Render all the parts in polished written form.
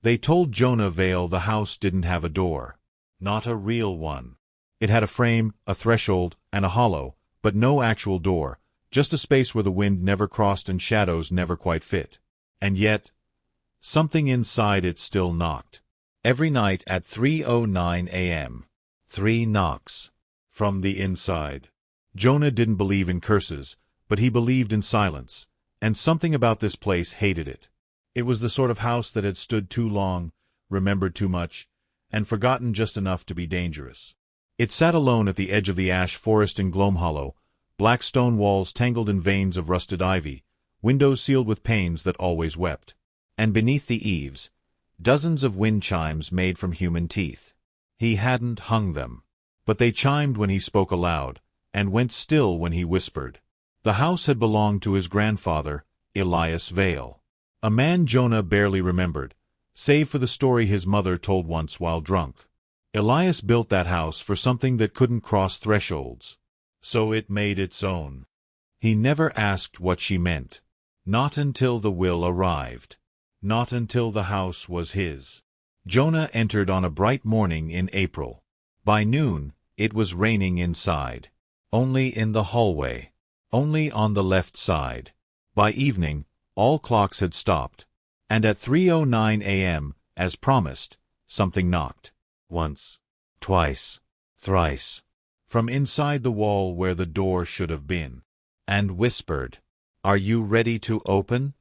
They told Jonah Vale the house didn't have a door. Not a real one. It had a frame, a threshold, and a hollow, but no actual door, just a space where the wind never crossed and shadows never quite fit. And yet, something inside it still knocked. Every night at 3:09 a.m. 3 knocks. From the inside. Jonah didn't believe in curses, but he believed in silence, and something about this place hated it. It was the sort of house that had stood too long, remembered too much, and forgotten just enough to be dangerous. It sat alone at the edge of the ash forest in Glome Hollow, black stone walls tangled in veins of rusted ivy, windows sealed with panes that always wept. And beneath the eaves, dozens of wind chimes made from human teeth. He hadn't hung them, but they chimed when he spoke aloud, and went still when he whispered. The house had belonged to his grandfather, Elias Vale. A man Jonah barely remembered, save for the story his mother told once while drunk. Elias built that house for something that couldn't cross thresholds. So it made its own. He never asked what she meant. Not until the will arrived. Not until the house was his. Jonah entered on a bright morning in April. By noon, it was raining inside. Only in the hallway. Only on the left side. By evening, all clocks had stopped. And at 3:09 a.m., as promised, something knocked. Once. Twice. Thrice. From inside the wall where the door should have been. And whispered, "Are you ready to open?"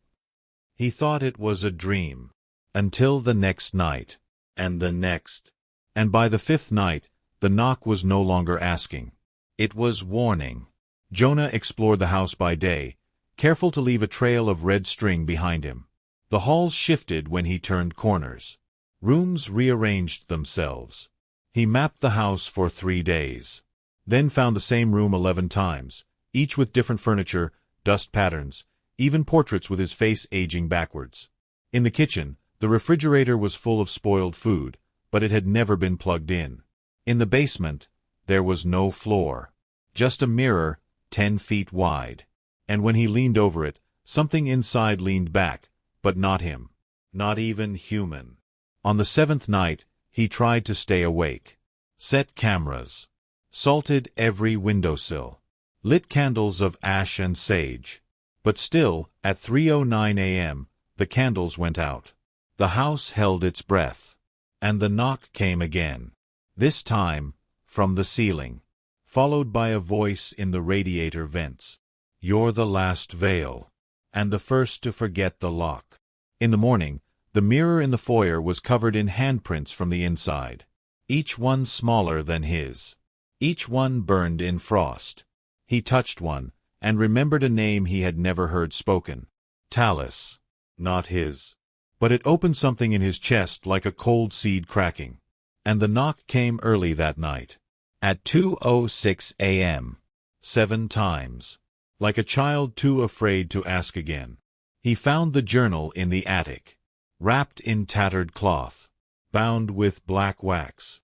He thought it was a dream. Until the next night. And the next. And by the fifth night, the knock was no longer asking. It was warning. Jonah explored the house by day, careful to leave a trail of red string behind him. The halls shifted when he turned corners. Rooms rearranged themselves. He mapped the house for 3 days. Then found the same room 11 times, each with different furniture, dust patterns, even portraits with his face aging backwards. In the kitchen, the refrigerator was full of spoiled food, but it had never been plugged in. In the basement, there was no floor. Just a mirror, 10 feet wide. And when he leaned over it, something inside leaned back, but not him. Not even human. On the 7th night, he tried to stay awake. Set cameras. Salted every windowsill. Lit candles of ash and sage. But still, at 3:09 a.m., the candles went out. The house held its breath. And the knock came again. This time, from the ceiling. Followed by a voice in the radiator vents. "You're the last Vale. And the first to forget the lock." In the morning, the mirror in the foyer was covered in handprints from the inside. Each one smaller than his. Each one burned in frost. He touched one, and remembered a name he had never heard spoken. Talus. Not his. But it opened something in his chest like a cold seed cracking. And the knock came early that night. At 2:06 a.m. 7 times. Like a child too afraid to ask again. He found the journal in the attic. Wrapped in tattered cloth. Bound with black wax.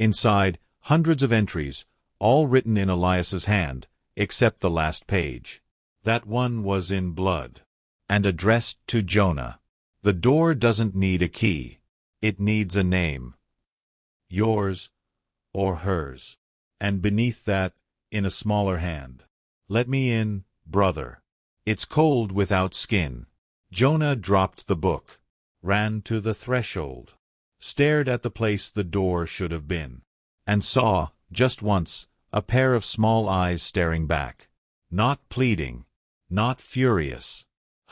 Inside, hundreds of entries, all written in Elias's hand, except the last page. That one was in blood. And addressed to Jonah. The door doesn't need a key. It needs a name. Yours or hers. And beneath that, in a smaller hand. "Let me in, brother. It's cold without skin." Jonah dropped the book. Ran to the threshold. Stared at the place the door should have been. And saw, just once, a pair of small eyes staring back. Not pleading. Not furious.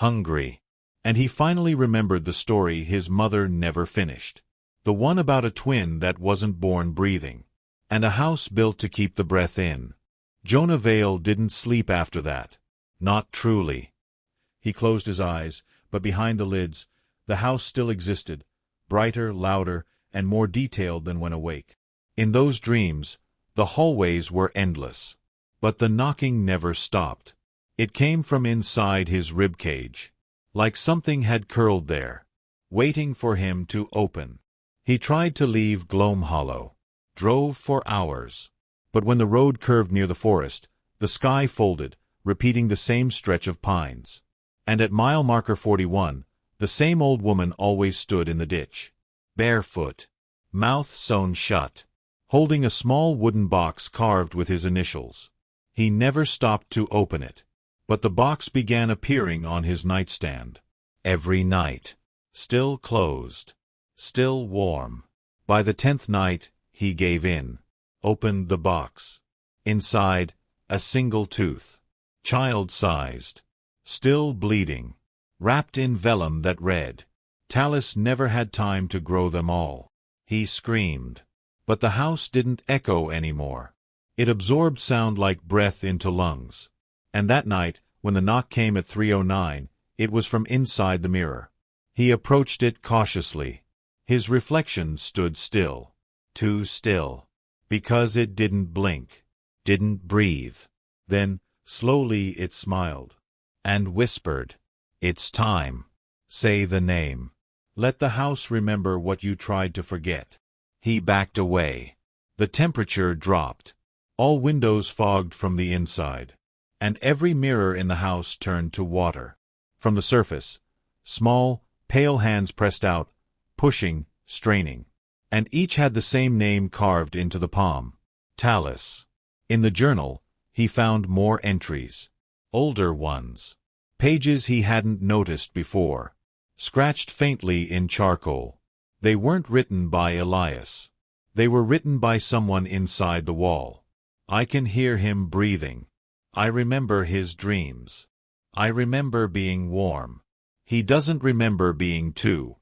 Hungry. And he finally remembered the story his mother never finished. The one about a twin that wasn't born breathing. And a house built to keep the breath in. Jonah Vale didn't sleep after that. Not truly. He closed his eyes, but behind the lids, the house still existed, brighter, louder, and more detailed than when awake. In those dreams, the hallways were endless. But the knocking never stopped. It came from inside his ribcage. Like something had curled there, waiting for him to open. He tried to leave Glome Hollow. Drove for hours. But when the road curved near the forest, the sky folded, repeating the same stretch of pines. And at mile marker 41, the same old woman always stood in the ditch. barefoot, mouth sewn shut, holding a small wooden box carved with his initials. He never stopped to open it, but the box began appearing on his nightstand. Every night. Still closed. Still warm. By the 10th night, he gave in. Opened the box. Inside, a single tooth. Child-sized. Still bleeding. Wrapped in vellum that read. Talus never had time to grow them all. He screamed. But the house didn't echo anymore. It absorbed sound like breath into lungs. And that night, when the knock came at 3:09, it was from inside the mirror. He approached it cautiously. His reflection stood still. Too still. Because it didn't blink. Didn't breathe. Then, slowly it smiled. And whispered, "It's time. Say the name. Let the house remember what you tried to forget." He backed away. The temperature dropped. All windows fogged from the inside. And every mirror in the house turned to water. From the surface, small, pale hands pressed out, pushing, straining. And each had the same name carved into the palm. Talus. In the journal, he found more entries. Older ones. Pages he hadn't noticed before. Scratched faintly in charcoal. They weren't written by Elias. They were written by someone inside the wall. I can hear him breathing. I remember his dreams. I remember being warm. He doesn't remember being two.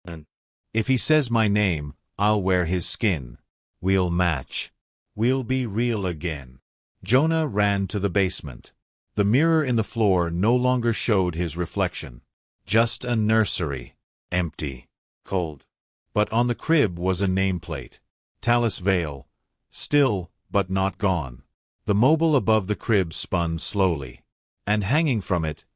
And if he says my name, I'll wear his skin. We'll match. We'll be real again. Jonah ran to the basement. The mirror in the floor no longer showed his reflection. Just a nursery. Empty. Cold. But on the crib was a nameplate. Talus Vale. Still, but not gone. The mobile above the crib spun slowly. And hanging from it,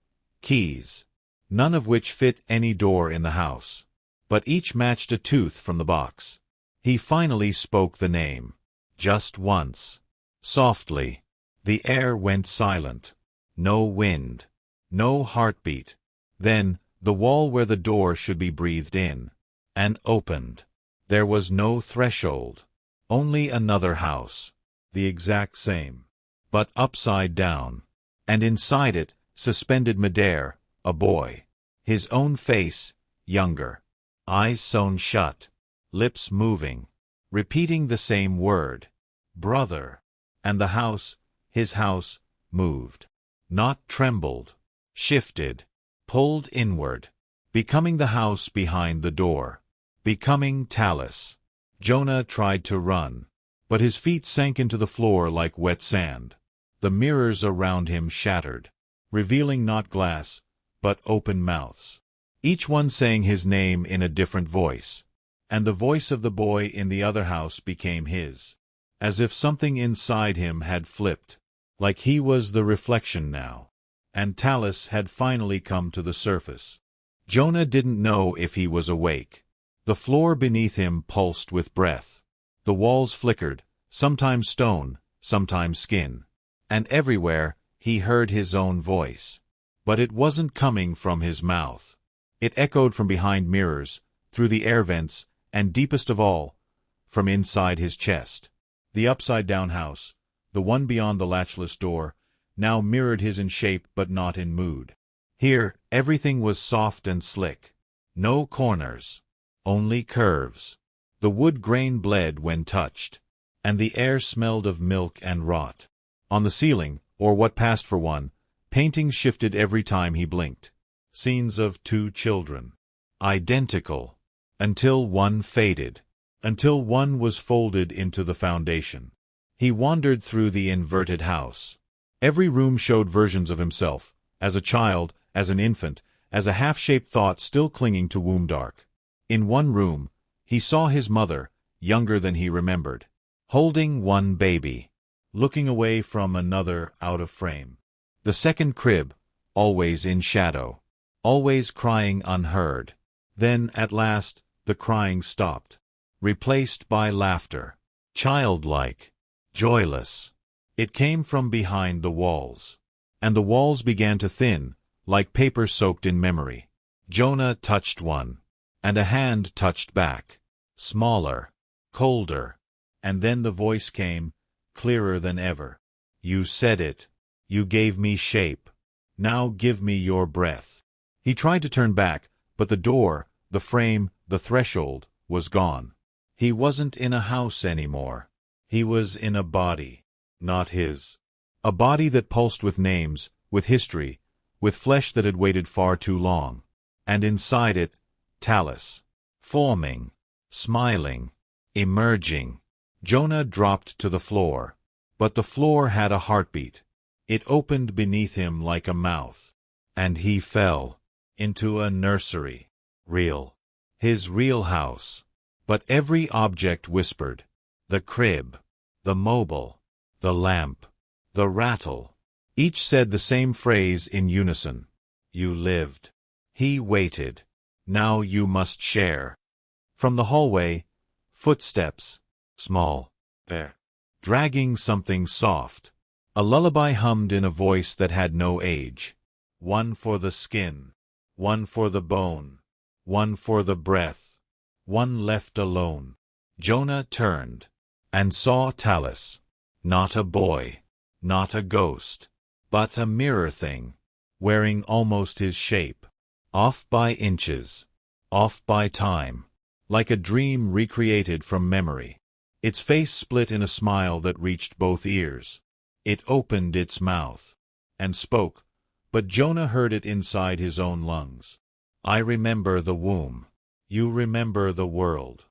keys. None of which fit any door in the house. But each matched a tooth from the box. He finally spoke the name. Just once. Softly. The air went silent. No wind. No heartbeat. Then, the wall where the door should be breathed in. And opened. There was no threshold. Only another house. The exact same. But upside down. And inside it, suspended midair, a boy. His own face, younger. Eyes sewn shut. Lips moving. Repeating the same word. Brother. And the house, his house, moved. Not trembled. Shifted. Pulled inward. Becoming the house behind the door. Becoming Talus. Jonah tried to run. But his feet sank into the floor like wet sand. The mirrors around him shattered, revealing not glass, but open mouths. Each one saying his name in a different voice. And the voice of the boy in the other house became his. As if something inside him had flipped. Like he was the reflection now. And Talus had finally come to the surface. Jonah didn't know if he was awake. The floor beneath him pulsed with breath. The walls flickered, sometimes stone, sometimes skin. And everywhere, he heard his own voice. But it wasn't coming from his mouth. It echoed from behind mirrors, through the air vents, and deepest of all, from inside his chest. The upside-down house, the one beyond the latchless door, now mirrored his in shape but not in mood. Here, everything was soft and slick. No corners. Only curves. The wood grain bled when touched. And the air smelled of milk and rot. On the ceiling, or what passed for one, paintings shifted every time he blinked. Scenes of two children. Identical. Until one faded. Until one was folded into the foundation. He wandered through the inverted house. Every room showed versions of himself, as a child, as an infant, as a half-shaped thought still clinging to womb dark. In one room, he saw his mother, younger than he remembered, holding one baby, looking away from another out of frame. The second crib, always in shadow, always crying unheard. Then, at last, the crying stopped, replaced by laughter, childlike, joyless. It came from behind the walls. And the walls began to thin, like paper soaked in memory. Jonah touched one. and a hand touched back. Smaller, colder. And then the voice came, clearer than ever. You said it. You gave me shape. Now give me your breath. He tried to turn back, but the door, the frame, the threshold, was gone. He wasn't in a house anymore. He was in a body. Not his. A body that pulsed with names, with history, with flesh that had waited far too long. And inside it, Talus. Forming. Smiling. Emerging. Jonah dropped to the floor. But the floor had a heartbeat. It opened beneath him like a mouth. And he fell. Into a nursery. Real. His real house. But every object whispered. The crib. The mobile. The lamp. The rattle. Each said the same phrase in unison. You lived. He waited. Now you must share. From the hallway, footsteps. Small. There. Dragging something soft. A lullaby hummed in a voice that had no age. One for the skin. One for the bone. One for the breath. One left alone. Jonah turned. And saw Talus. Not a boy. Not a ghost. But a mirror thing. Wearing almost his shape. Off by inches. Off by time. Like a dream recreated from memory. Its face split in a smile that reached both ears. It opened its mouth. And spoke. But Jonah heard it inside his own lungs. I remember the womb. You remember the world.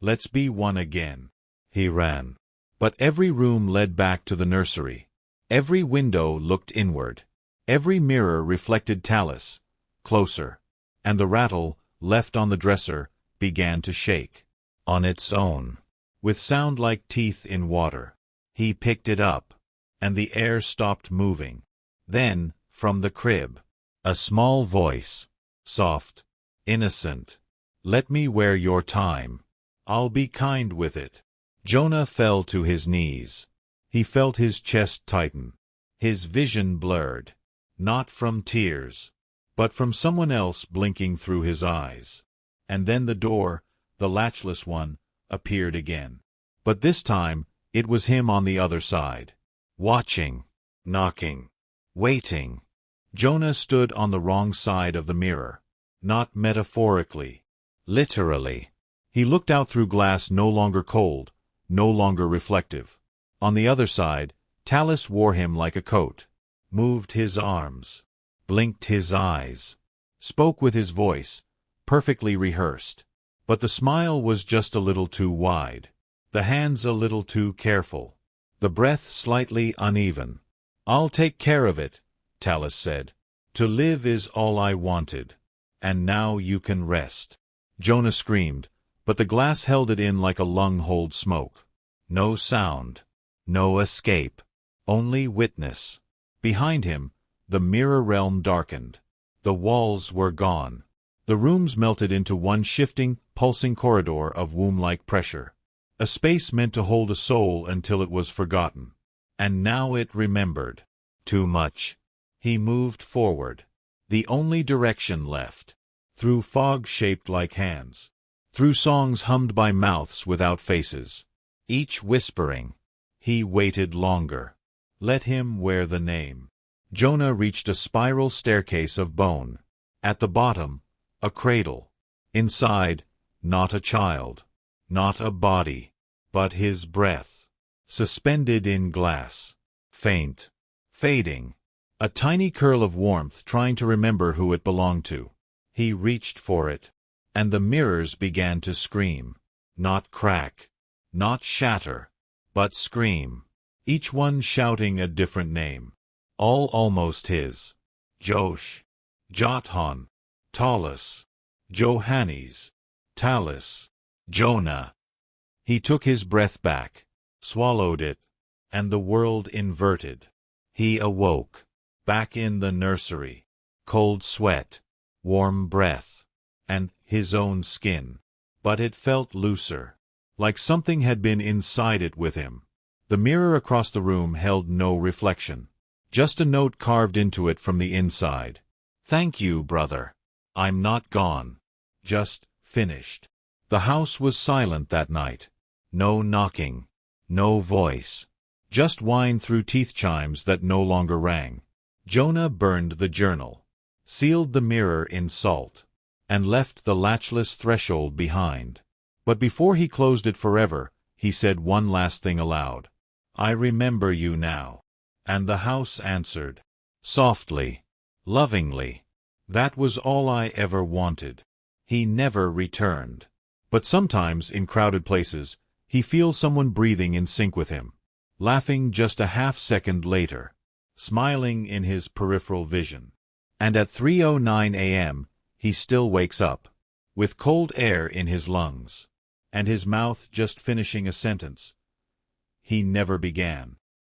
Let's be one again. He ran. But every room led back to the nursery. Every window looked inward. Every mirror reflected Talus. Closer. And the rattle, left on the dresser, began to shake. On its own. With sound like teeth in water. He picked it up. And the air stopped moving. Then, from the crib, a small voice. Soft. Innocent. Let me wear your time. I'll be kind with it. Jonah fell to his knees. He felt his chest tighten. His vision blurred. Not from tears. But from someone else blinking through his eyes. And then the door, the latchless one, appeared again. But this time, it was him on the other side. Watching. Knocking. Waiting. Jonah stood on the wrong side of the mirror. Not metaphorically. Literally. He looked out through glass no longer cold, no longer reflective. On the other side, Talus wore him like a coat. Moved his arms. Blinked his eyes. Spoke with his voice, perfectly rehearsed. But the smile was just a little too wide. The hands a little too careful. The breath slightly uneven. I'll take care of it, Talus said. To live is all I wanted. And now you can rest. Jonah screamed, but the glass held it in like a lung hold smoke. No sound. No escape. Only witness. Behind him, the mirror realm darkened. The walls were gone. The rooms melted into one shifting, pulsing corridor of womb-like pressure. A space meant to hold a soul until it was forgotten. And now it remembered. Too much. He moved forward. The only direction left. Through fog shaped like hands. Through songs hummed by mouths without faces. Each whispering. He waited longer. Let him wear the name. Jonah reached a spiral staircase of bone. At the bottom, a cradle. Inside, not a child. Not a body. But his breath. Suspended in glass. Faint. Fading. A tiny curl of warmth trying to remember who it belonged to. He reached for it. And the mirrors began to scream. Not crack. Not shatter. But scream. Each one shouting a different name. All almost his. Josh. Jothan. Talus. Johannes. Talus. Jonah. He took his breath back. Swallowed it. And the world inverted. He awoke. Back in the nursery. Cold sweat. Warm breath. And his own skin. But it felt looser. Like something had been inside it with him. The mirror across the room held no reflection. Just a note carved into it from the inside. Thank you, brother. I'm not gone. Just finished. The house was silent that night. No knocking. No voice. Just whine through teeth chimes that no longer rang. Jonah burned the journal, sealed the mirror in salt, and left the latchless threshold behind. But before he closed it forever, he said one last thing aloud. "I remember you now." And the house answered, softly, lovingly, "That was all I ever wanted." He never returned. But sometimes, in crowded places, he feels someone breathing in sync with him, laughing just a half-second later, smiling in his peripheral vision. And at 3:09 a.m., he still wakes up, with cold air in his lungs, and his mouth just finishing a sentence he never began.